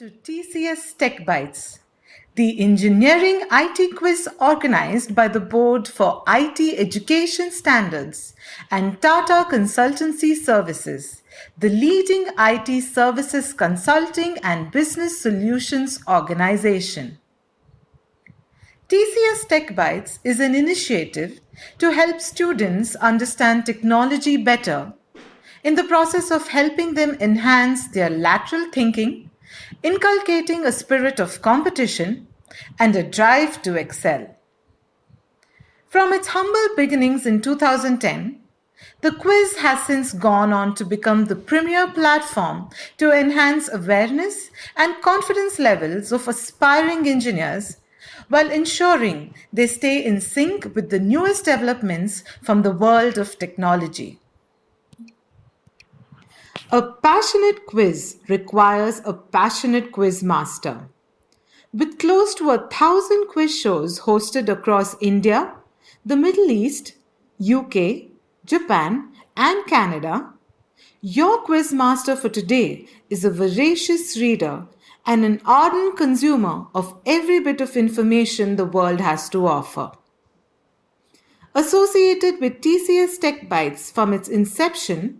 to TCS Tech Bytes, the engineering IT quiz organized by the Board for IT Education Standards and Tata Consultancy Services, the leading IT services consulting and business solutions organization. TCS Tech Bytes is an initiative to help students understand technology better in the process of helping them enhance their lateral thinking, inculcating a spirit of competition and a drive to excel. From its humble beginnings in 2010, the quiz has since gone on to become the premier platform to enhance awareness and confidence levels of aspiring engineers while ensuring they stay in sync with the newest developments from the world of technology. A passionate quiz requires a passionate quiz master. With close to 1,000 quiz shows hosted across India, the Middle East, UK, Japan, and Canada, your quiz master for today is a voracious reader and an ardent consumer of every bit of information the world has to offer. Associated with TCS Tech Bytes from its inception,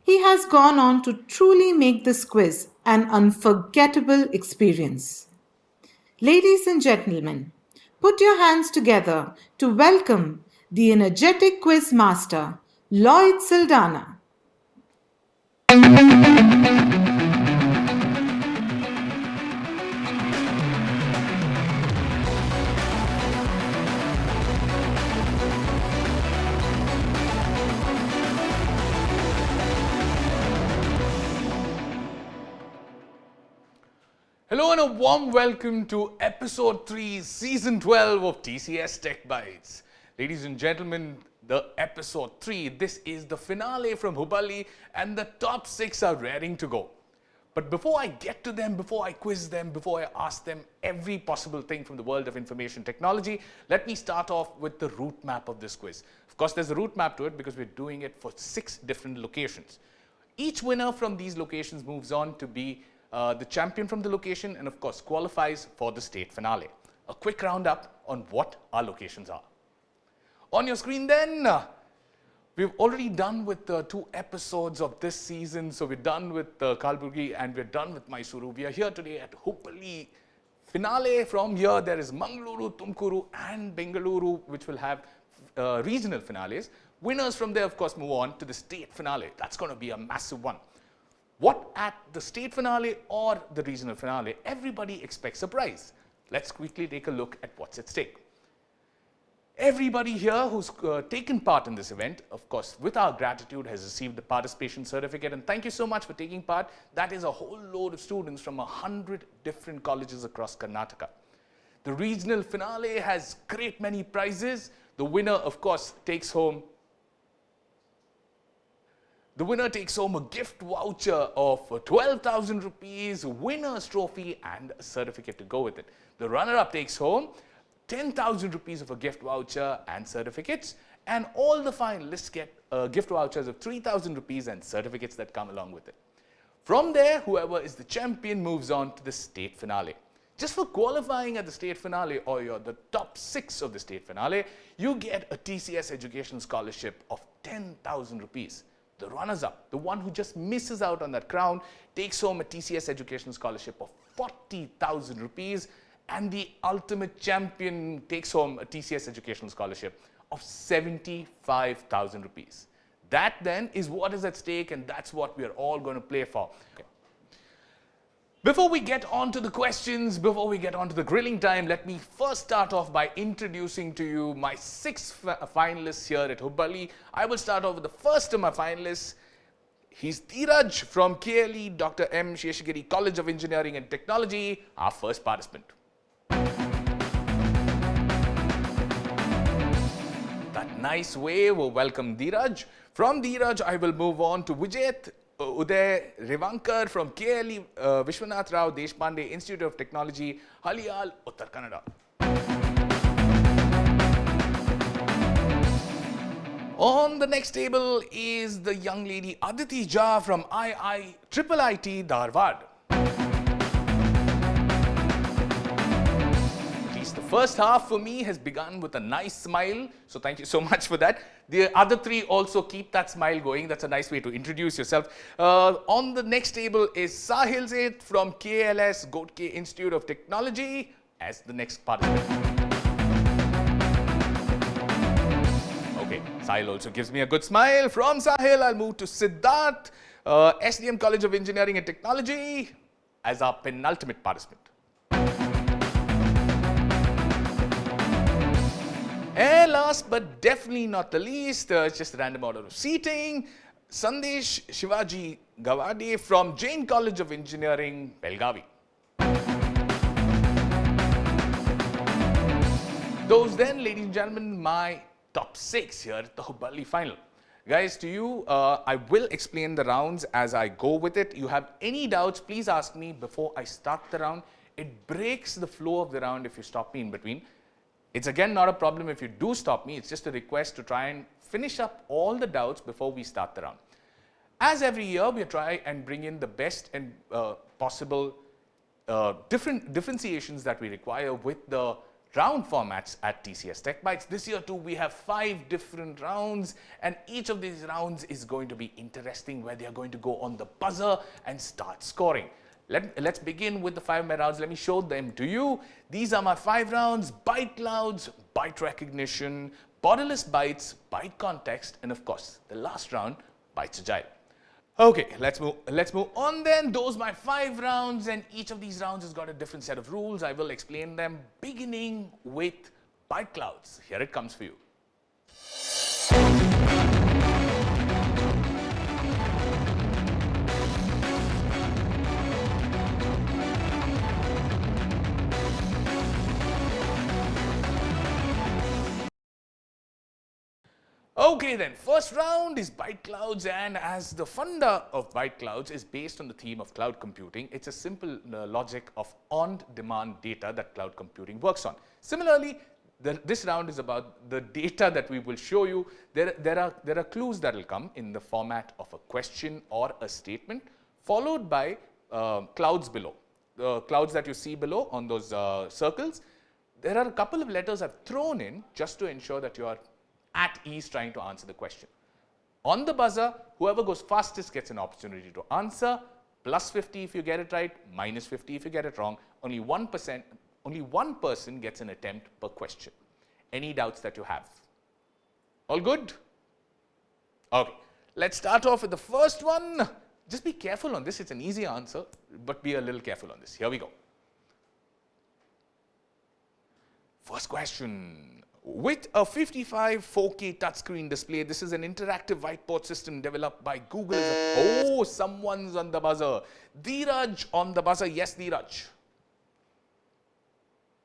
he has gone on to truly make this quiz an unforgettable experience. Ladies and gentlemen, put your hands together to welcome the energetic quiz master, Lloyd Saldana. Hello and a warm welcome to episode 3, season 12 of TCS Tech Bytes. Ladies and gentlemen, the episode 3, this is the finale from Hubbali and the top 6 are raring to go. But before I get to them, before I quiz them, before I ask them every possible thing from the world of information technology, let me start off with the route map of this quiz. Of course, there's a route map to it because we're doing it for 6 different locations. Each winner from these locations moves on to be the champion from the location and of course qualifies for the state finale. A quick roundup on what our locations are. On your screen then, we've already done with 2 episodes of this season. So we're done with Kalburgi and we're done with Mysuru. We are here today at Hubbali finale. From here there is Mangaluru, Tumkuru and Bengaluru, which will have regional finales. Winners from there of course move on to the state finale. That's going to be a massive one. What at the state finale or the regional finale, everybody expects a prize. Let's quickly take a look at what's at stake. Everybody here who's taken part in this event, of course, with our gratitude, has received the participation certificate. And thank you so much for taking part. That is a whole load of students from 100 different colleges across Karnataka. The regional finale has great many prizes. The winner, of course, takes home a gift voucher of 12,000 rupees, winner's trophy and a certificate to go with it. The runner-up takes home 10,000 rupees of a gift voucher and certificates, and all the finalists get gift vouchers of 3,000 rupees and certificates that come along with it. From there, whoever is the champion moves on to the state finale. Just for qualifying at the state finale, or you're the top 6 of the state finale, you get a TCS education scholarship of 10,000 rupees. The runners-up, the one who just misses out on that crown, takes home a TCS education scholarship of 40,000 rupees, and the ultimate champion takes home a TCS education scholarship of 75,000 rupees. That then is what is at stake, and that's what we are all going to play for. Okay. Before we get on to the questions, before we get on to the grilling time, let me first start off by introducing to you my 6 finalists here at Hubbali. I will start off with the first of my finalists. He's Dheeraj from KLE Dr. M. Sheshagiri College of Engineering and Technology, our first participant. That nice wave will welcome Dheeraj. From Dheeraj, I will move on to Vijayat Uday Revankar from KLE Vishwanath Rao Deshpande Institute of Technology, Haliyal, Uttar Kannada. On the next table is the young lady Aditi Jha from IIT Dharwad. first half for me has begun with a nice smile, so thank you so much for that. The other three also keep that smile going. That's a nice way to introduce yourself. On the next table is Sahil Seth from KLS, Gotke Institute of Technology, as the next participant. Okay, Sahil also gives me a good smile. From Sahil, I'll move to Siddharth, SDM College of Engineering and Technology, as our penultimate participant. And last but definitely not the least, it's just a random order of seating, Sandesh Shivaji Gawade from Jain College of Engineering, Belgavi. Those then, ladies and gentlemen, my top 6 here at the Hubbali final. Guys, to you, I will explain the rounds as I go with it. You have any doubts, please ask me before I start the round. It breaks the flow of the round if you stop me in between. It's again not a problem if you do stop me. It's just a request to try and finish up all the doubts before we start the round. As every year, we try and bring in the best and possible differentiations that we require with the round formats at TCS Tech Bytes. This year too, we have 5 different rounds, and each of these rounds is going to be interesting, where they are going to go on the buzzer and start scoring. Let's begin with the 5 rounds. Let me show them to you. These are my 5 rounds: byte clouds, byte recognition, borderless bytes, byte context, and of course, the last round, bytes agile. Okay, let's move on then. Those are my 5 rounds, and each of these rounds has got a different set of rules. I will explain them, beginning with byte clouds. Here it comes for you. Okay then, first round is byte clouds, and as the founder of byte clouds is based on the theme of cloud computing, it's a simple logic of on-demand data that cloud computing works on. Similarly, this round is about the data that we will show you. There are clues that will come in the format of a question or a statement, followed by clouds below. The clouds that you see below on those circles, there are a couple of letters I've thrown in just to ensure that you are at ease trying to answer the question. On the buzzer, whoever goes fastest gets an opportunity to answer. Plus 50 if you get it right, minus 50 if you get it wrong. Only one person gets an attempt per question. Any doubts that you have? All good? Okay, let's start off with the first one. Just be careful on this. It's an easy answer, but be a little careful on this. Here we go. First question. With a 55 4K touchscreen display, this is an interactive whiteboard system developed by Google. Oh, someone's on the buzzer. Dheeraj on the buzzer. Yes, Dheeraj.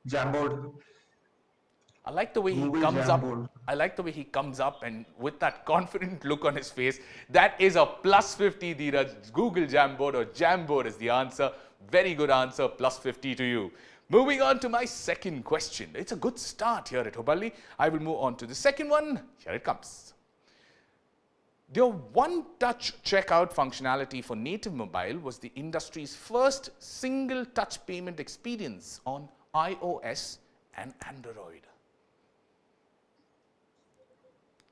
Jamboard. I like the way he Google comes Jamboard. up. I like the way he comes up and with that confident look on his face. That is a plus 50, Dheeraj. Google Jamboard, or Jamboard is the answer. Very good answer. Plus 50 to you. Moving on to my second question. It's a good start here at Hubbali. I will move on to the second one. Here it comes. The one-touch checkout functionality for native mobile was the industry's first single-touch payment experience on iOS and Android.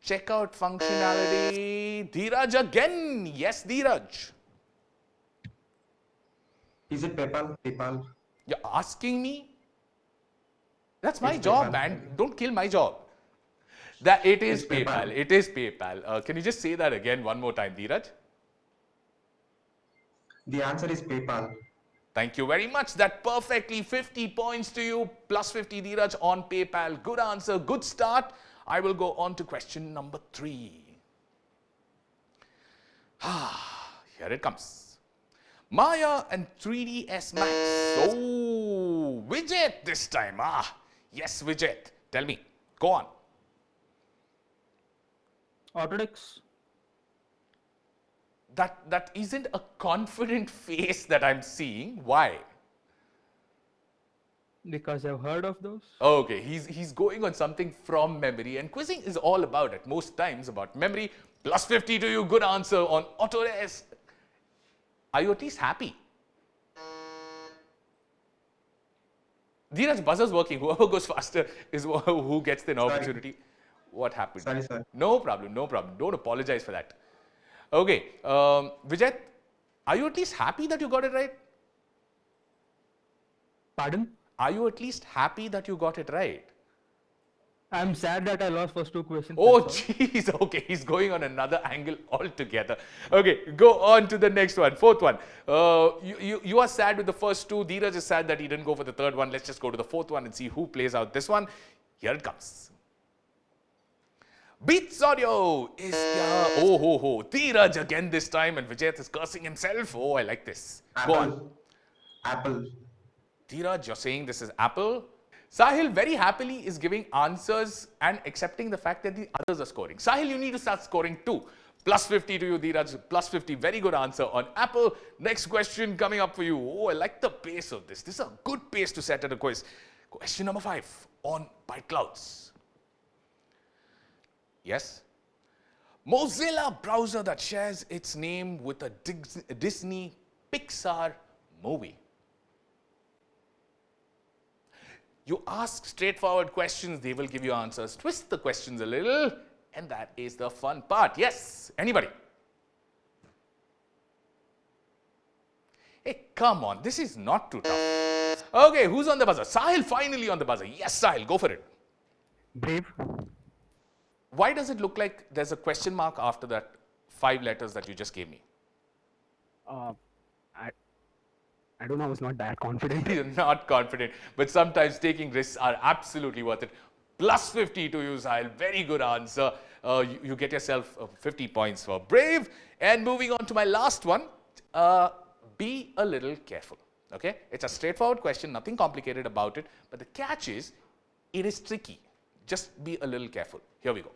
Checkout functionality. Dheeraj again. Yes, Dheeraj. Is it PayPal? PayPal. You're asking me? That's my It's job, PayPal. man. Don't kill my job. That it is It's PayPal. PayPal. It is PayPal. Can you just say that again one more time, Dheeraj? The answer is PayPal. Thank you very much. That perfectly 50 points to you. Plus 50, Dheeraj, on PayPal. Good answer. Good start. I will go on to question number 3. Here it comes. Maya and 3ds Max. Oh, Vijay this time. Yes, Vijay. Tell me. Go on. Autodex. That isn't a confident face that I'm seeing. Why? Because I've heard of those. Okay, he's going on something from memory, and quizzing is all about, at most times, about memory. Plus 50 to you. Good answer on Autodesk. Are you at least happy? Dheeraj, buzzer's working. Whoever goes faster is who gets the opportunity. What happened? Sorry, sir. No problem, no problem. Don't apologize for that. Okay, Vijay, are you at least happy that you got it right? Pardon? Are you at least happy that you got it right? I'm sad that I lost first two questions. Oh, that's all. jeez. Okay, he's going on another angle altogether. Okay, go on to the next one. Fourth one. You are sad with the first two. Dheeraj is sad that he didn't go for the third one. Let's just go to the fourth one and see who plays out this one. Here it comes. Beats Audio is oh ho ho. Dheeraj again this time, and Vijay is cursing himself. Oh, I like this. Go on. Apple. Dheeraj, you're saying this is Apple. Sahil very happily is giving answers and accepting the fact that the others are scoring. Sahil, you need to start scoring too. Plus 50 to you, Dheeraj. Plus 50. Very good answer on Apple. Next question coming up for you. Oh, I like the pace of this. This is a good pace to set at a quiz. Question number 5 on Byte Clouds. Yes? Mozilla browser that shares its name with a Disney Pixar movie. You ask straightforward questions, they will give you answers. Twist the questions a little, and that is the fun part. Yes, anybody? Hey, come on, this is not too tough. Okay, who's on the buzzer? Sahil finally on the buzzer. Yes, Sahil, go for it. Brave? Why does it look like there's a question mark after that 5 letters that you just gave me? I don't know, I was not that confident. You're not confident, but sometimes taking risks are absolutely worth it. Plus 50 to you, Sahil. Very good answer. You get yourself 50 points for Brave. And moving on to my last one, be a little careful. Okay? It's a straightforward question, nothing complicated about it. But the catch is, it is tricky. Just be a little careful. Here we go.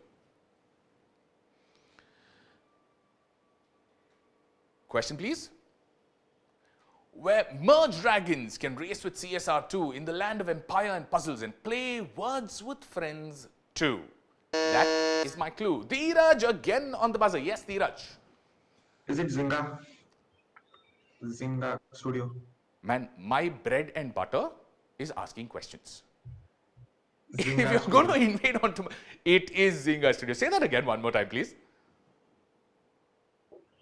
Question, please. Where merge dragons can race with CSR2 in the land of empire and puzzles and play words with friends too. That is my clue. Dheeraj again on the buzzer. Yes, Dheeraj. Is it Zynga? Zynga Studio. Man, my bread and butter is asking questions. If Zynga you're going to Studio. invade onto it is Zynga Studio. Say that again one more time, please.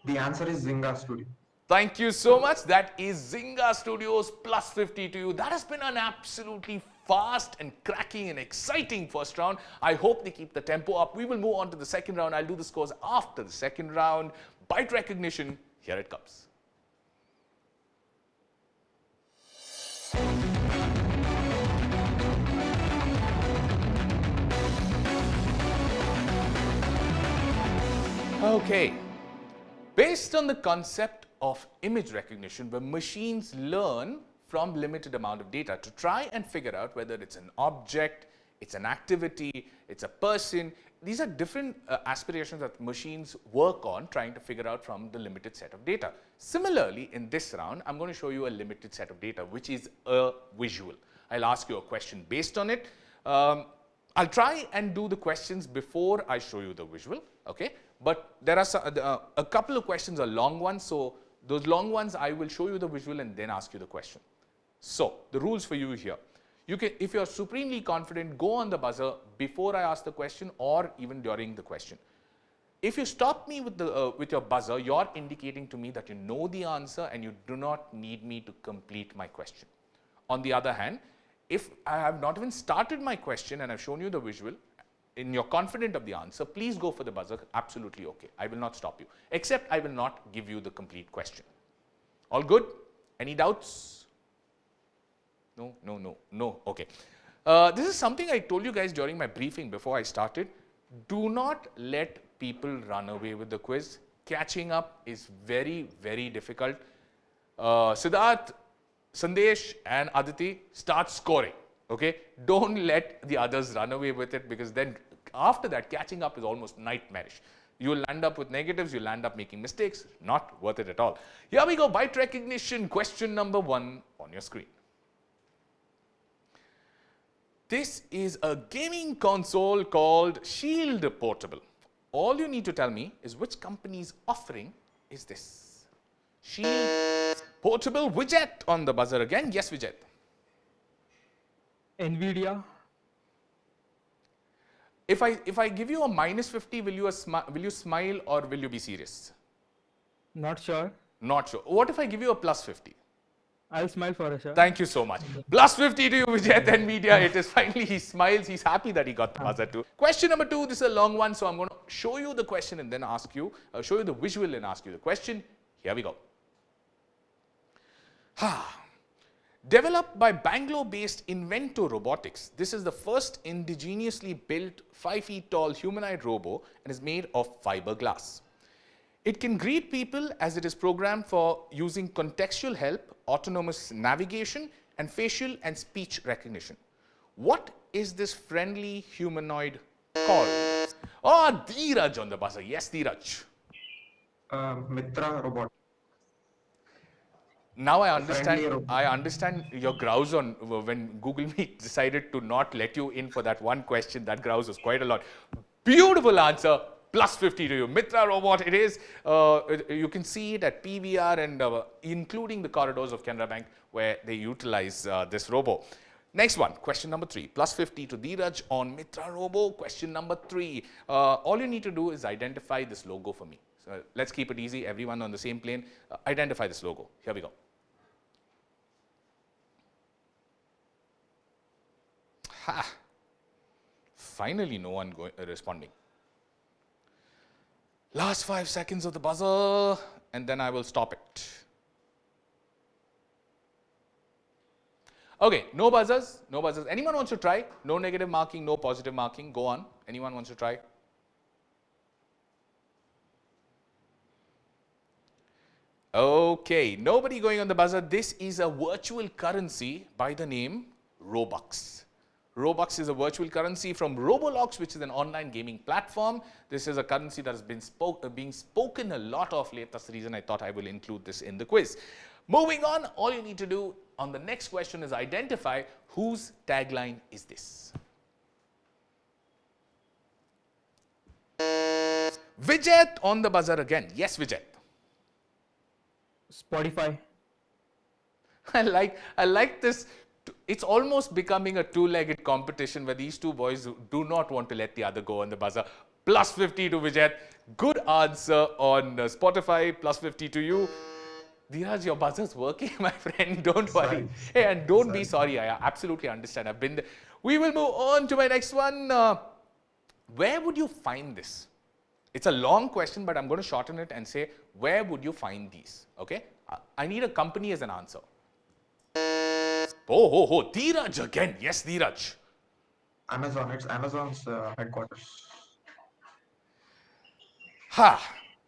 The answer is Zynga Studio. Thank you so much. That is Zynga Studios plus 50 to you. That has been an absolutely fast and cracking and exciting first round. I hope they keep the tempo up. We will move on to the second round. I'll do the scores after the second round. Byte recognition, here it comes. Okay. Based on the concept of image recognition, where machines learn from limited amount of data to try and figure out whether it's an object, it's an activity, it's a person. These are different aspirations that machines work on trying to figure out from the limited set of data. Similarly, in this round, I'm going to show you a limited set of data, which is a visual. I'll ask you a question based on it. I'll try and do the questions before I show you the visual, okay? But there are a couple of questions are long ones, so those long ones I will show you the visual and then ask you the question. So, the rules for you here. You can, if you're supremely confident, go on the buzzer before I ask the question or even during the question. If you stop me with your buzzer, you're indicating to me that you know the answer and you do not need me to complete my question. On the other hand, if I have not even started my question and I've shown you the visual, and you're confident of the answer, please go for the buzzer. Absolutely okay. I will not stop you. Except I will not give you the complete question. All good? Any doubts? No, no, no, no. Okay. This is something I told you guys during my briefing before I started. Do not let people run away with the quiz. Catching up is very, very difficult. Siddharth, Sandesh and Aditi, start scoring. Okay, don't let the others run away with it, because then after that catching up is almost nightmarish. You'll land up with negatives, you'll land up making mistakes, not worth it at all. Here we go, byte recognition, question number 1 on your screen. This is a gaming console called Shield Portable. All you need to tell me is which company's offering is this. Shield Portable. Vijay on the buzzer again. Yes, Vijay. Nvidia. If I give you a -50, will you smile or will you be serious? Not sure. Not sure. What if I give you a +50? I'll smile for a sure. Thank you so much. +50 to you, Vijay, then media. It is finally, he smiles. He's happy that he got the buzzer too. Question number 2. This is a long one, so I'm going to show you the question and then ask you, show you the visual and ask you the question. Here we go. Developed by Bangalore-based Invento Robotics, this is the first indigenously built 5 feet tall humanoid robo and is made of fiberglass. It can greet people as it is programmed for using contextual help, autonomous navigation, and facial and speech recognition. What is this friendly humanoid called? Oh, Dheeraj on the buzzer. Yes, Dheeraj. Mitra robot. Now Friendly robot. I understand your grouse on when Google Meet decided to not let you in for that one question. That grouse was quite a lot. Beautiful answer. +50 to you. Mitra robot it is. You can see it at PVR and including the corridors of Canara Bank where they utilize this robo. Next one, question number 3. +50 to Dheeraj on Mitra robo. Question number 3. All you need to do is identify this logo for me. So let's keep it easy. Everyone on the same plane. Identify this logo. Here we go. Ha! Finally, no one responding. Last 5 seconds of the buzzer, and then I will stop it. Okay, no buzzers, no buzzers. Anyone wants to try? No negative marking, no positive marking. Go on. Anyone wants to try? Okay, nobody going on the buzzer. This is a virtual currency by the name Robux. Robux is a virtual currency from Roblox, which is an online gaming platform. This is a currency that has been being spoken a lot of late. That's the reason I thought I will include this in the quiz. Moving on, all you need to do on the next question is identify whose tagline is this. Vijay on the buzzer again. Yes, Vijay. Spotify. I like this. It's almost becoming a two-legged competition where these two boys do not want to let the other go on the buzzer. +50 to Vijay. Good answer on Spotify. +50 to you. Dheeraj, your buzzer's working, my friend. Don't worry. Hey, and don't be sorry. I absolutely understand. I've been there. We will move on to my next one. Where would you find this? It's a long question, but I'm going to shorten it and say, where would you find these? Okay? I need a company as an answer. Oh, Dheeraj again. Yes, Dheeraj. Amazon. It's Amazon's headquarters.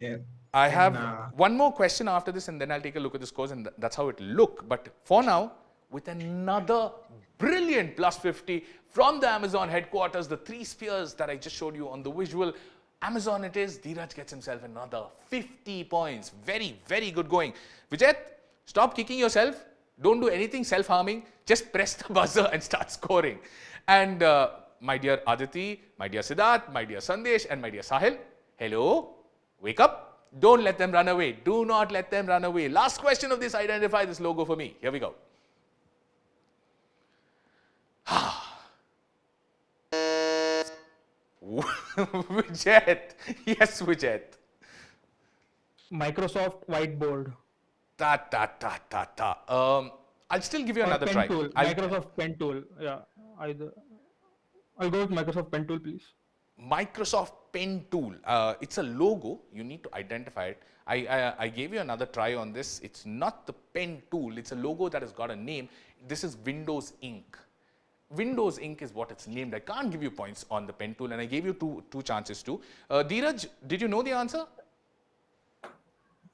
Yeah. I have one more question after this and then I'll take a look at the scores and that's how it look. But for now, with another brilliant +50 from the Amazon headquarters, the 3 spheres that I just showed you on the visual. Amazon it is. Dheeraj gets himself another 50 points. Very, very good going. Vijay, stop kicking yourself. Don't do anything self-harming. Just press the buzzer and start scoring. And my dear Aditi, my dear Siddharth, my dear Sandesh, and my dear Sahil, hello, wake up. Don't let them run away. Do not let them run away. Last question of this, identify this logo for me. Here we go. Vijay. Yes, Vijay. Microsoft Whiteboard. I'll still give you another Pen try. Tool. Microsoft Pen Tool. Yeah, either. I'll go with Microsoft Pen Tool, please. Microsoft Pen Tool. It's a logo. You need to identify it. I gave you another try on this. It's not the pen tool. It's a logo that has got a name. This is Windows Ink. Windows Ink is what it's named. I can't give you points on the pen tool, and I gave you two chances too. Dheeraj, did you know the answer?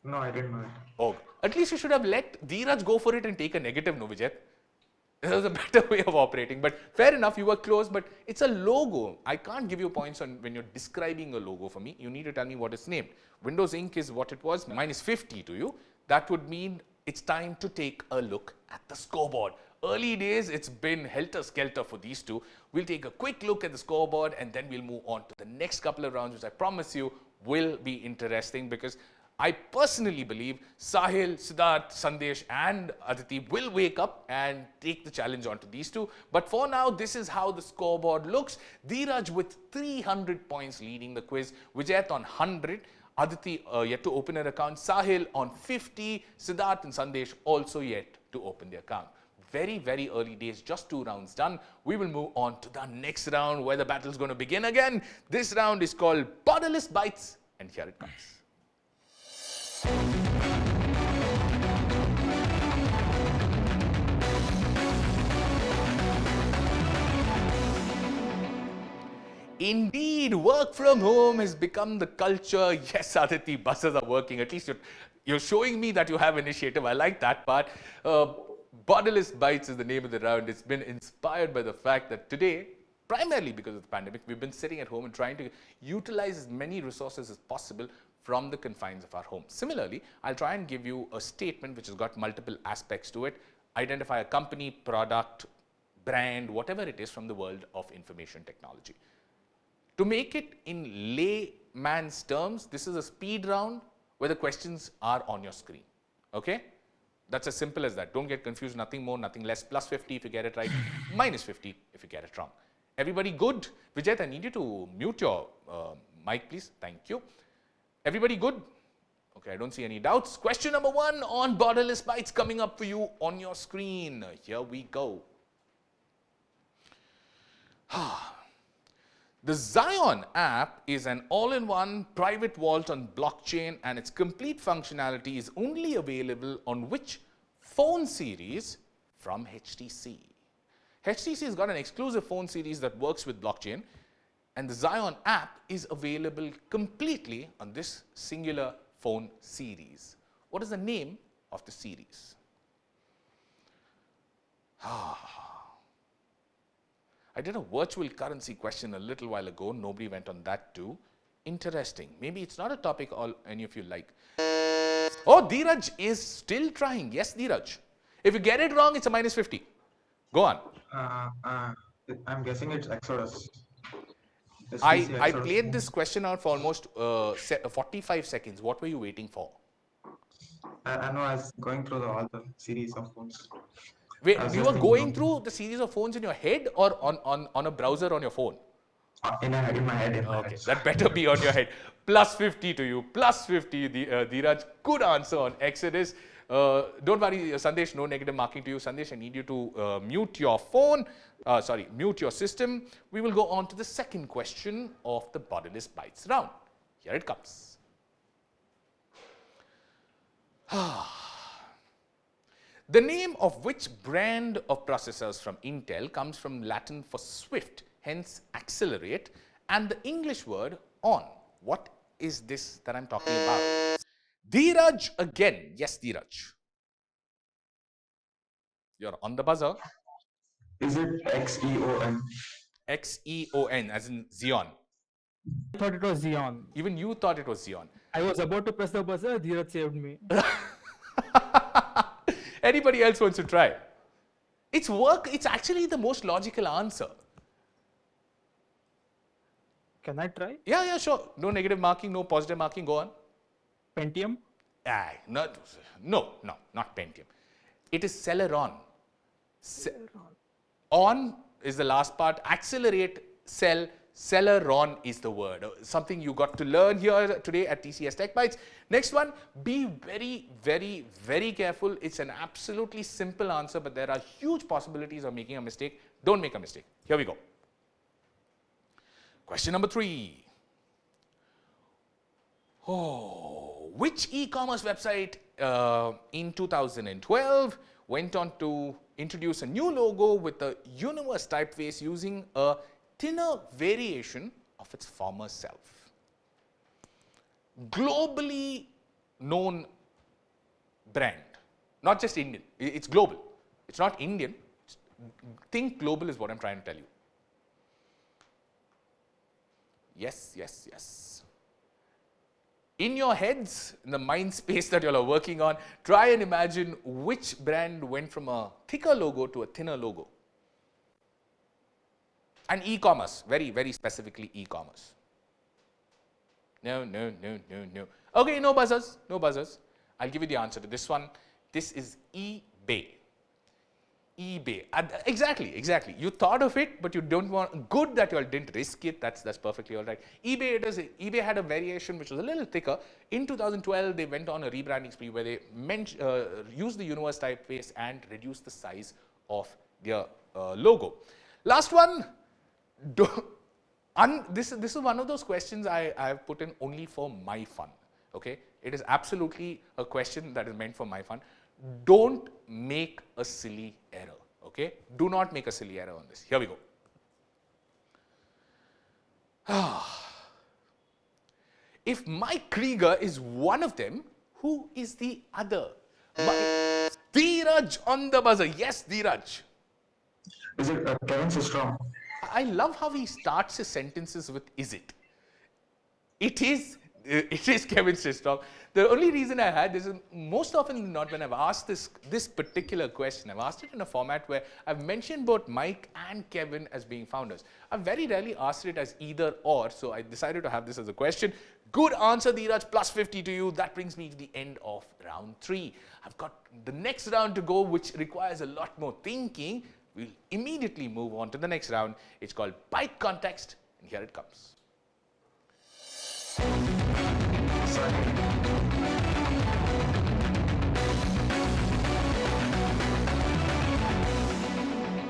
No, I didn't know it. Oh, at least you should have let Dheeraj go for it and take a negative, no, Vijay? This was a better way of operating. But fair enough, you were close, but it's a logo. I can't give you points on when you're describing a logo for me. You need to tell me what it's named. Windows Ink is what it was, -50 to you. That would mean it's time to take a look at the scoreboard. Early days, it's been helter-skelter for these two. We'll take a quick look at the scoreboard and then we'll move on to the next couple of rounds, which I promise you will be interesting because I personally believe Sahil, Siddharth, Sandesh and Aditi will wake up and take the challenge onto these two. But for now, this is how the scoreboard looks. Dheeraj with 300 points leading the quiz. Vijayat on 100. Aditi yet to open her account. Sahil on 50. Siddharth and Sandesh also yet to open their account. Very, very early days, just 2 rounds done. We will move on to the next round where the battle is going to begin again. This round is called Borderless Bites, and here it comes. Indeed, work from home has become the culture. Yes, Aditi, buses are working. At least you're showing me that you have initiative. I like that part. Borderless Bites is the name of the round. It's been inspired by the fact that today, primarily because of the pandemic, we've been sitting at home and trying to utilize as many resources as possible from the confines of our home. Similarly, I'll try and give you a statement which has got multiple aspects to it. Identify a company, product, brand, whatever it is from the world of information technology. To make it in layman's terms, this is a speed round where the questions are on your screen. Okay? That's as simple as that. Don't get confused, nothing more, nothing less. Plus 50 if you get it right, minus 50 if you get it wrong. Everybody good? Vijay, I need you to mute your mic, please. Thank you. Everybody good? Okay, I don't see any doubts. Question number 1 on Borderless Bites coming up for you on your screen. Here we go. The Zion app is an all-in-one private vault on blockchain, and its complete functionality is only available on which phone series from HTC? HTC has got an exclusive phone series that works with blockchain, and the Zion app is available completely on this singular phone series. What is the name of the series? I did a virtual currency question a little while ago. Nobody went on that too. Interesting. Maybe it's not a topic any of you like. Oh, Dheeraj is still trying. Yes, Dheeraj. If you get it wrong, it's a minus 50. Go on. I'm guessing it's Exodus. I played this question out for almost 45 seconds. What were you waiting for? I know I was going through all the series of phones. Wait, you were going through the series of phones in your head or on a browser on your phone? In my head. Okay, that better be on your head. Plus 50 to you. Plus 50, Dheeraj. Good answer on Exodus. Don't worry, Sandesh, no negative marking to you. Sandesh, I need you to mute your phone. Mute your system. We will go on to the second question of the Borderless Bites round. Here it comes. The name of which brand of processors from Intel comes from Latin for swift, hence accelerate, and the English word on? What is this that I'm talking about? Dheeraj again. Yes, Dheeraj. You're on the buzzer. Is it Xeon? Xeon, as in Xeon. I thought it was Xeon. Even you thought it was Xeon. I was about to press the buzzer, Dheeraj saved me. Anybody else wants to try? It's actually the most logical answer. Can I try? Yeah, sure. No negative marking, no positive marking. Go on. Pentium? No, not Pentium. It is Celeron. On is the last part. Accelerate, Celeron is the word. Something you got to learn here today at TCS Tech Bytes. Next one, be very, very, very careful. It's an absolutely simple answer, but there are huge possibilities of making a mistake. Don't make a mistake. Here we go. Question number 3. Which e-commerce website in 2012 went on to introduce a new logo with a universe typeface using a thinner variation of its former self? Globally known brand, not just Indian. It's global. It's not Indian. Think global is what I'm trying to tell you. Yes. In your heads, in the mind space that you all are working on, try and imagine which brand went from a thicker logo to a thinner logo. And e-commerce, very, very specifically e-commerce. No, no, no, no, no. Okay, no buzzers, no buzzers. I'll give you the answer to this one. This is eBay. eBay. Exactly. You thought of it, but you don't want. Good that you all didn't risk it. That's perfectly all right. eBay had a variation which was a little thicker. In 2012, they went on a rebranding spree where they used the universe typeface and reduced the size of their logo. Last one. This is one of those questions I have put in only for my fun. Okay, it is absolutely a question that is meant for my fun. Don't make a silly error. Okay, do not make a silly error on this. Here we go. If Mike Krieger is one of them, who is the other? Dheeraj on the buzzer. Yes, Dheeraj. Is it Kevin Systrom? I love how he starts his sentences with "is it." It is Kevin Systrom. The only reason I had this is most often than not when I've asked this particular question, I've asked it in a format where I've mentioned both Mike and Kevin as being founders. I've very rarely asked it as either or, so I decided to have this as a question. Good answer, Dheeraj, plus 50 to you. That brings me to the end of round 3. I've got the next round to go, which requires a lot more thinking. We'll immediately move on to the next round. It's called Byte Context, and here it comes.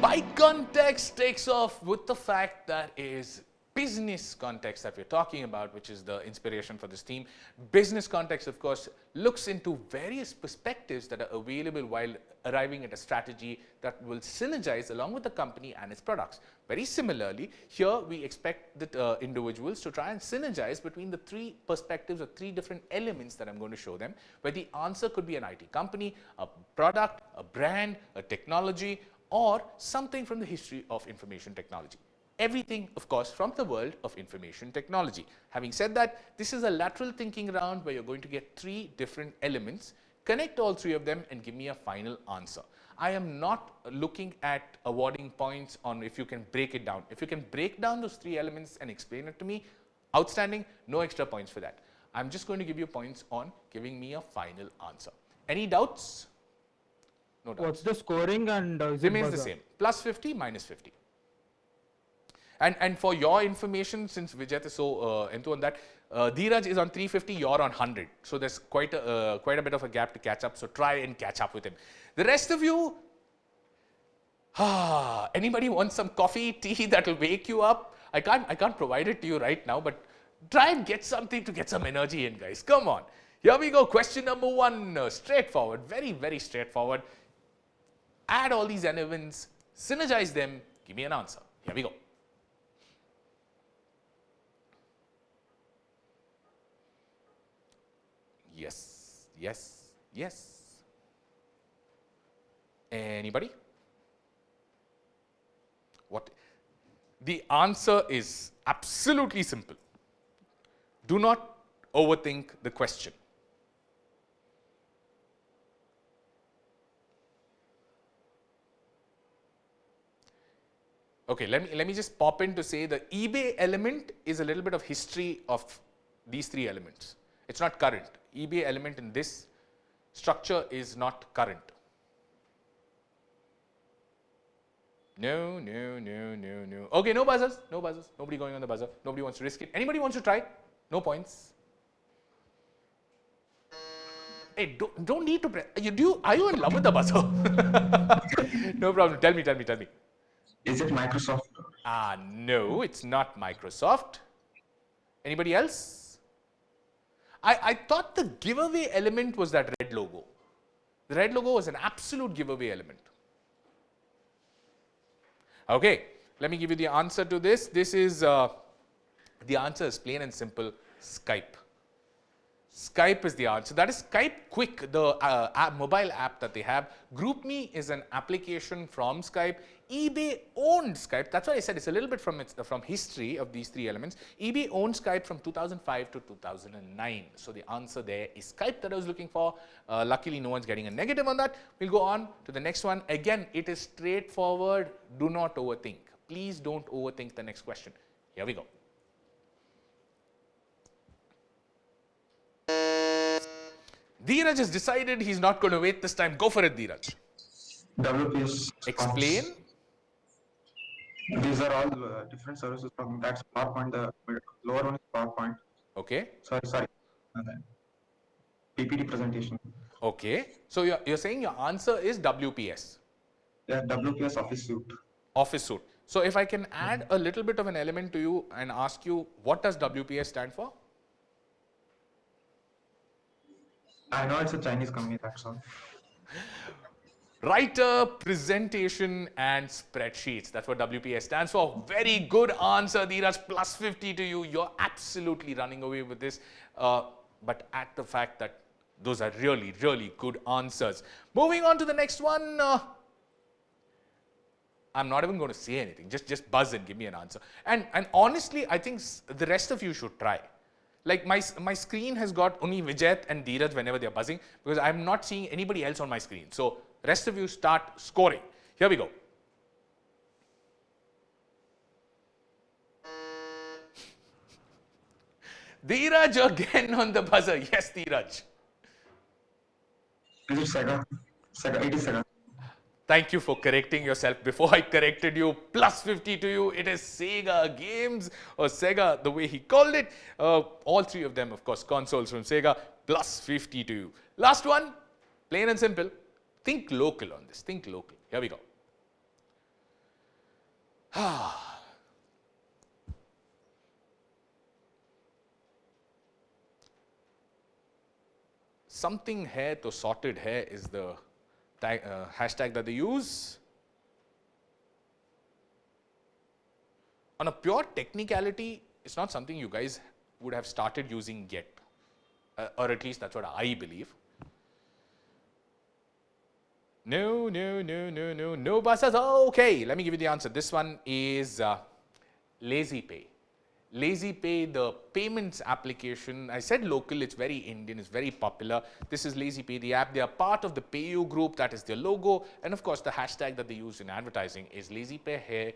Byte Context takes off with the fact that is business context that we're talking about, which is the inspiration for this theme. Business context, of course, looks into various perspectives that are available while arriving at a strategy that will synergize along with the company and its products. Very similarly, here we expect the individuals to try and synergize between the 3 perspectives or 3 different elements that I'm going to show them, where the answer could be an IT company, a product, a brand, a technology, or something from the history of information technology. Everything, of course, from the world of information technology. Having said that, this is a lateral thinking round where you're going to get 3 different elements, connect all 3 of them and give me a final answer. I am not looking at awarding points on if you can break it down. If you can break down those 3 elements and explain it to me, outstanding, no extra points for that. I'm just going to give you points on giving me a final answer. Any doubts? No doubts. What's the scoring and remains the same. Plus 50, minus 50. And for your information, since Vijay is so into on that, Dheeraj is on 350, you're on 100. So there's quite a bit of a gap to catch up. So try and catch up with him. The rest of you, anybody wants some coffee, tea that will wake you up? I can't provide it to you right now, but try and get something to get some energy in, guys. Come on. Here we go. Question number 1. Straightforward. Very, very straightforward. Add all these elements, synergize them, give me an answer. Here we go. Yes, yes, yes. Anybody? What? The answer is absolutely simple. Do not overthink the question. Okay, let me just pop in to say the eBay element is a little bit of history of these 3 elements. It's not current. eBay element in this structure is not current. No. Okay, no buzzers. Nobody going on the buzzer. Nobody wants to risk it. Anybody wants to try? No points. Hey, don't need to press. Are you in love with the buzzer? No problem. Tell me. Is it Microsoft? No, it's not Microsoft. Anybody else? I thought the giveaway element was that red logo. The red logo was an absolute giveaway element. Okay, let me give you the answer to this. This is, the answer is plain and simple, Skype. Skype is the answer. That is Skype Quick, the mobile app that they have. GroupMe is an application from Skype. eBay owned Skype. That's why I said it's a little bit from history of these 3 elements. eBay owned Skype from 2005 to 2009. So the answer there is Skype that I was looking for. Luckily, no one's getting a negative on that. We'll go on to the next one. Again, it is straightforward. Do not overthink. Please don't overthink the next question. Here we go. Dheeraj has decided he's not going to wait this time. Go for it, Dheeraj. WPS. Explain. These are all different services from that's PowerPoint. The lower one is PowerPoint. Okay. Sorry. And then PPT presentation. Okay. So you're saying your answer is WPS. Yeah, WPS Office Suite. Office suite. So if I can add a little bit of an element to you and ask you, what does WPS stand for? I know it's a Chinese company, that's all. Writer, presentation, and spreadsheets. That's what WPS stands for. Very good answer, Dheeraj. Plus 50 to you. You're absolutely running away with this. But at the fact that those are really, really good answers. Moving on to the next one. I'm not even going to say anything. Just buzz and give me an answer. And honestly, I think the rest of you should try. Like my screen has got only Vijay and Dheeraj whenever they're buzzing, because I'm not seeing anybody else on my screen. So rest of you start scoring. Here we go. Dheeraj again on the buzzer. Yes, Dheeraj. Is it Sega? It is Sega. Thank you for correcting yourself before I corrected you. Plus 50 to you. It is Sega Games, or Sega, the way he called it. All three of them, of course, consoles from Sega. Plus 50 to you. Last one, plain and simple. Think local on this. Think local. Here we go. Something hair to sorted hair is the hashtag that they use. On a pure technicality, it's not something you guys would have started using yet, or at least that's what I believe. No buses. Okay, let me give you the answer. This one is Lazy Pay. Lazy Pay, the payments application. I said local, it's very Indian, it's very popular. This is Lazy Pay, the app. They are part of the PayU group, that is their logo. And of course, the hashtag that they use in advertising is Lazy Pay Hair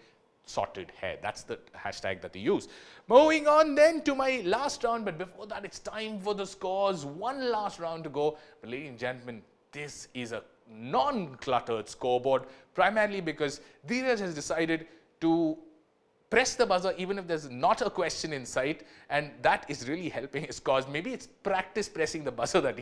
Sorted Hair. That's the hashtag that they use. Moving on then to my last round, but before that, it's time for the scores. One last round to go. But ladies and gentlemen, this is a non-cluttered scoreboard, primarily because Dheeraj has decided to press the buzzer even if there's not a question in sight, and that is really helping his cause. Maybe it's practice pressing the buzzer that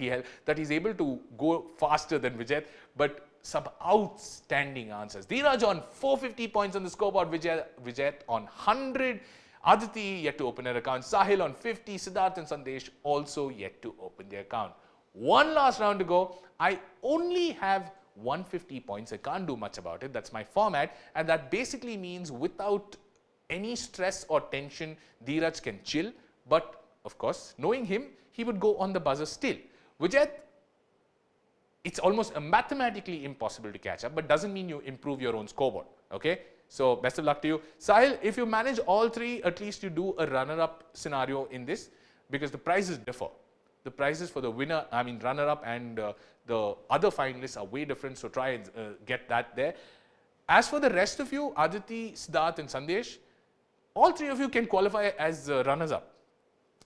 he's able to go faster than Vijay, but some outstanding answers. Dheeraj on 450 points on the scoreboard, Vijay on 100, Aditi yet to open her account, Sahil on 50, Siddharth and Sandesh also yet to open their account. One last round to go. I only have 150 points. I can't do much about it. That's my format, and that basically means without any stress or tension, Dheeraj can chill, but of course, knowing him, he would go on the buzzer still. Vijay, it's almost mathematically impossible to catch up, but doesn't mean you improve your own scoreboard, okay? So, best of luck to you. Sahil, if you manage all three, at least you do a runner-up scenario in this, because the prizes differ. The prizes for the winner, runner-up and the other finalists are way different, so try and get that there. As for the rest of you, Aditi, Siddharth and Sandesh, all three of you can qualify as runners-up.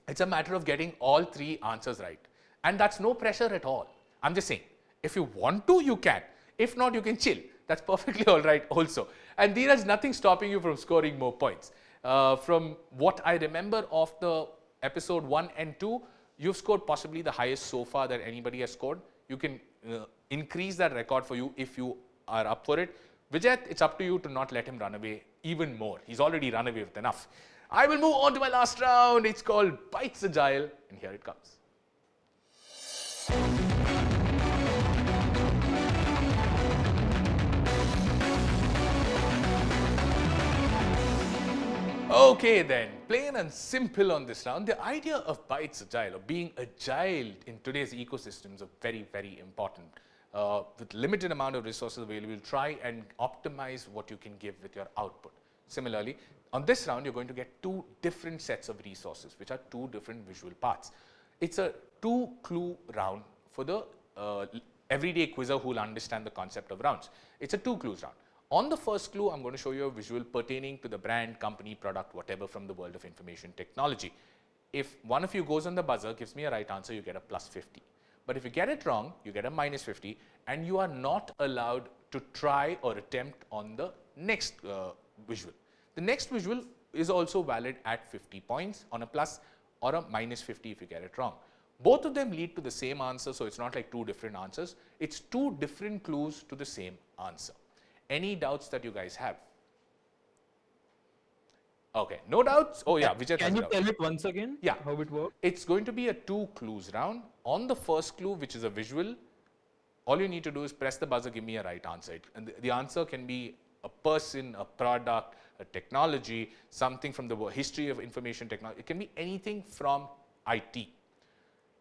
It's a matter of getting all three answers right. And that's no pressure at all. I'm just saying, if you want to, you can. If not, you can chill. That's perfectly all right also. And Dheeraj, nothing stopping you from scoring more points. From what I remember of the episode 1 and 2, you've scored possibly the highest so far that anybody has scored. You can increase that record for you if you are up for it. Vijay, it's up to you to not let him run away even more. He's already run away with enough. I will move on to my last round. It's called BYTE Agile, and here it comes. Okay then, plain and simple on this round. The idea of BYTE Agile, or being agile in today's ecosystems, are very, very important. With limited amount of resources available, try and optimize what you can give with your output. Similarly, on this round, you're going to get two different sets of resources, which are two different visual parts. It's a 2-clue round for the everyday quizzer who will understand the concept of rounds. It's a 2 clues round. On the first clue, I'm going to show you a visual pertaining to the brand, company, product, whatever from the world of information technology. If one of you goes on the buzzer, gives me a right answer, you get a plus 50. But if you get it wrong, you get a minus 50, and you are not allowed to try or attempt on the next visual. The next visual is also valid at 50 points on a plus or a minus 50 if you get it wrong. Both of them lead to the same answer, so it's not like two different answers. It's two different clues to the same answer. Any doubts that you guys have? Okay, no doubts? Oh yeah, Vijay has Can a you doubt. tell it once again? Yeah. How it works? It's going to be a 2 clues round. On the first clue, which is a visual, all you need to do is press the buzzer, give me a right answer. And the answer can be a person, a product, a technology, something from the history of information technology. It can be anything from IT.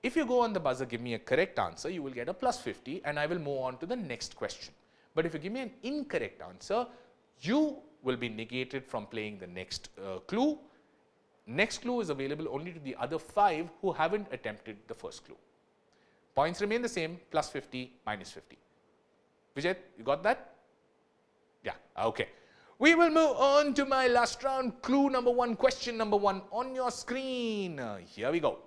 If you go on the buzzer, give me a correct answer, you will get a plus 50, and I will move on to the next question. But if you give me an incorrect answer, you will be negated from playing the next clue. Next clue is available only to the other 5 who haven't attempted the first clue. Points remain the same, plus 50, minus 50. Vijay, you got that? Yeah, okay. We will move on to my last round. Clue number 1, question number 1 on your screen. Here we go.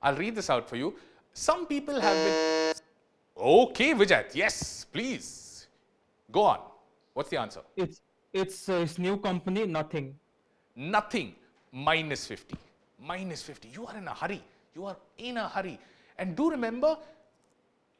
I'll read this out for you. Some people have been... Okay, Vijay, yes, please. Go on. What's the answer? It's new company, nothing. Nothing, minus 50. Minus 50. You are in a hurry. You are in a hurry. And do remember,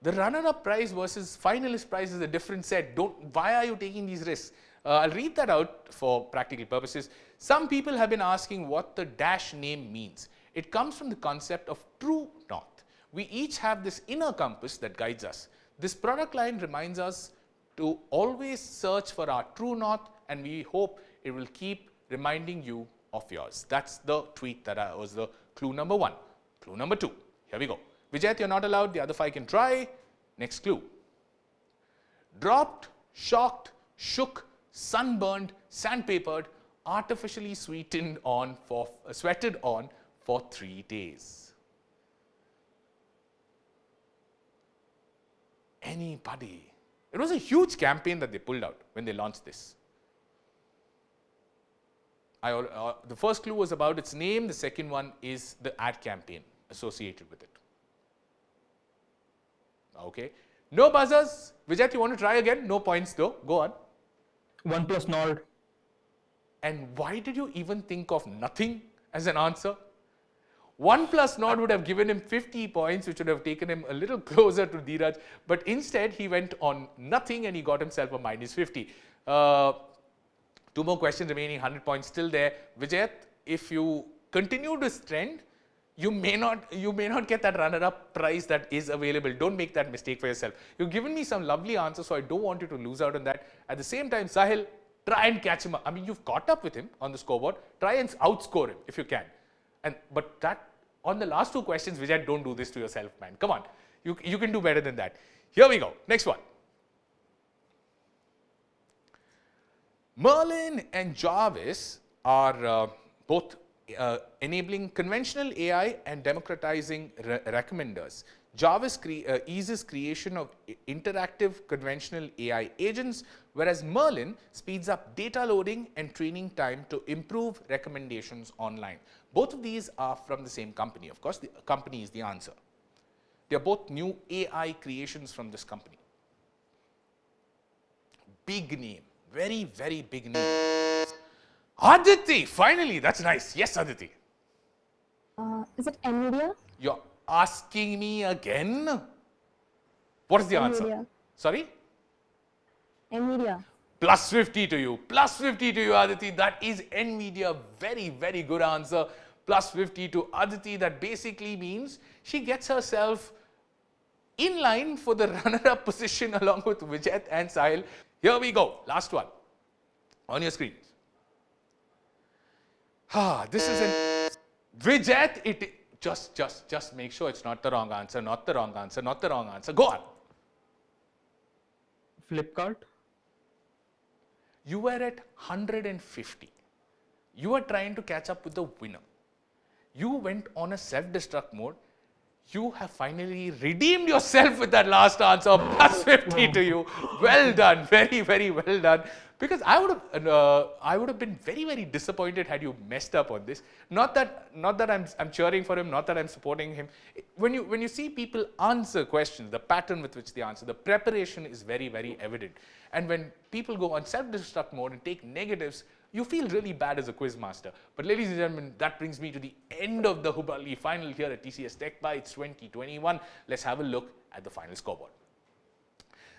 the runner-up prize versus finalist prize is a different set. Why are you taking these risks? I'll read that out for practical purposes. Some people have been asking what the dash name means. It comes from the concept of true north. We each have this inner compass that guides us. This product line reminds us to always search for our true north, and we hope it will keep reminding you of yours. That's the tweet that was the clue number 1. Clue number 2. Here we go. Vijay, you're not allowed. The other 5 can try. Next clue. Dropped, shocked, shook, sunburned, sandpapered, artificially sweated on for 3 days. Anybody? It was a huge campaign that they pulled out when they launched this. The first clue was about its name. The second one is the ad campaign associated with it. Okay. No buzzers. Vijay, you want to try again? No points though. Go on. OnePlus Nord. And why did you even think of nothing as an answer? OnePlus Nord would have given him 50 points, which would have taken him a little closer to Dheeraj. But instead, he went on nothing and he got himself a minus 50. 2 more questions remaining, 100 points still there. Vijay, if you continue this trend, you may not get that runner-up prize that is available. Don't make that mistake for yourself. You've given me some lovely answers, so I don't want you to lose out on that. At the same time, Sahil, try and catch him up. I mean, you've caught up with him on the scoreboard. Try and outscore him if you can. But that on the last 2 questions, Vijay, don't do this to yourself, man. Come on. You can do better than that. Here we go. Next one. Merlin and Jarvis are both enabling conventional AI and democratizing recommenders. Jarvis eases creation of interactive conventional AI agents, whereas Merlin speeds up data loading and training time to improve recommendations online. Both of these are from the same company. Of course, the company is the answer. They are both new AI creations from this company. Big name. Very, very big name. Aditi, finally, that's nice. Yes, Aditi. Is it NVIDIA? You're asking me again? What is the answer? NVIDIA. Sorry? NVIDIA. Plus 50 to you. Plus 50 to you, Aditi. That is NVIDIA. Very, very good answer. Plus 50 to Aditi. That basically means she gets herself in line for the runner-up position along with Vijay and Sahil. Here we go. Last one. On your screen. This is an Vijay. Just make sure it's not the wrong answer, not the wrong answer, not the wrong answer. Go on. Flipkart. You were at 150. You were trying to catch up with the winner. You went on a self-destruct mode. You have finally redeemed yourself with that last answer. Plus 50 to you. Well done. Very, very well done. Because I would have been very, very disappointed had you messed up on this. Not that I'm cheering for him, not that I'm supporting him. When you see people answer questions, the pattern with which they answer, the preparation is very, very evident. And when people go on self-destruct mode and take negatives, you feel really bad as a quiz master. But ladies and gentlemen, that brings me to the end of the Hubbali final here at TCS Tech Bytes 2021. Let's have a look at the final scoreboard.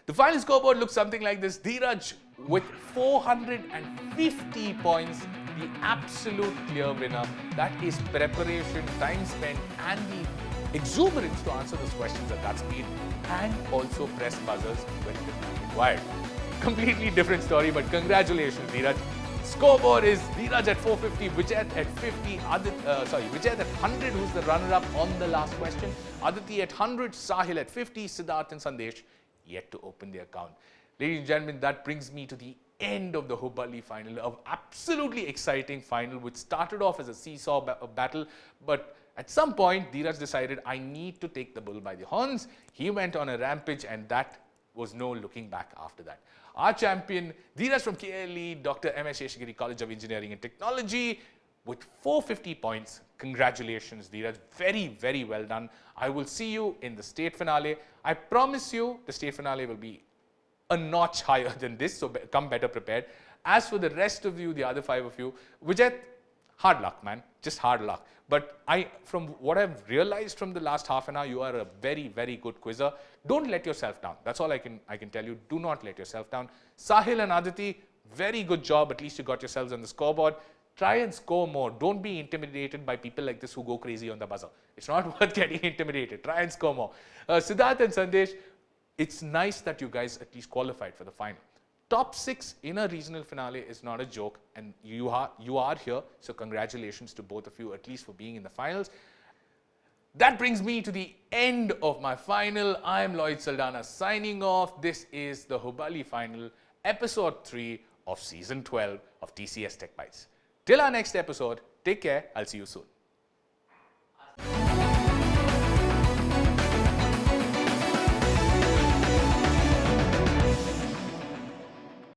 The final scoreboard looks something like this. Dheeraj with 450 points, the absolute clear winner. That is preparation, time spent, and the exuberance to answer those questions at that speed, and also press buzzers when it is required. Completely different story, but congratulations, Dheeraj. Scoreboard is Dheeraj at 450, Vijay at 50, Vijay at 100, who's the runner-up on the last question, Aditi at 100, Sahil at 50, Siddharth and Sandesh yet to open their account. Ladies and gentlemen, that brings me to the end of the Hubbali final, an absolutely exciting final which started off as a seesaw battle, but at some point Dheeraj decided, I need to take the bull by the horns. He went on a rampage, and that was no looking back after that. Our champion, Dheeraj from KLE, Dr. M.S. Sheshagiri College of Engineering and Technology, with 450 points. Congratulations, Dheeraj. Very, very well done. I will see you in the state finale. I promise you the state finale will be a notch higher than this, so come better prepared. As for the rest of you, the other 5 of you, Vijay, hard luck, man. Just hard luck. But from what I've realized from the last half an hour, you are a very, very good quizzer. Don't let yourself down. That's all I can tell you. Do not let yourself down. Sahil and Aditi, very good job. At least you got yourselves on the scoreboard. Try and score more. Don't be intimidated by people like this who go crazy on the buzzer. It's not worth getting intimidated. Try and score more. Siddharth and Sandesh, it's nice that you guys at least qualified for the final. Top 6 in a regional finale is not a joke, and you are here, so congratulations to both of you, at least for being in the finals. That brings me to the end of my final. I am Lloyd Saldana signing off. This is the Hubbali final, episode 3 of season 12 of TCS Tech Bytes. Till our next episode, take care. I'll see you soon.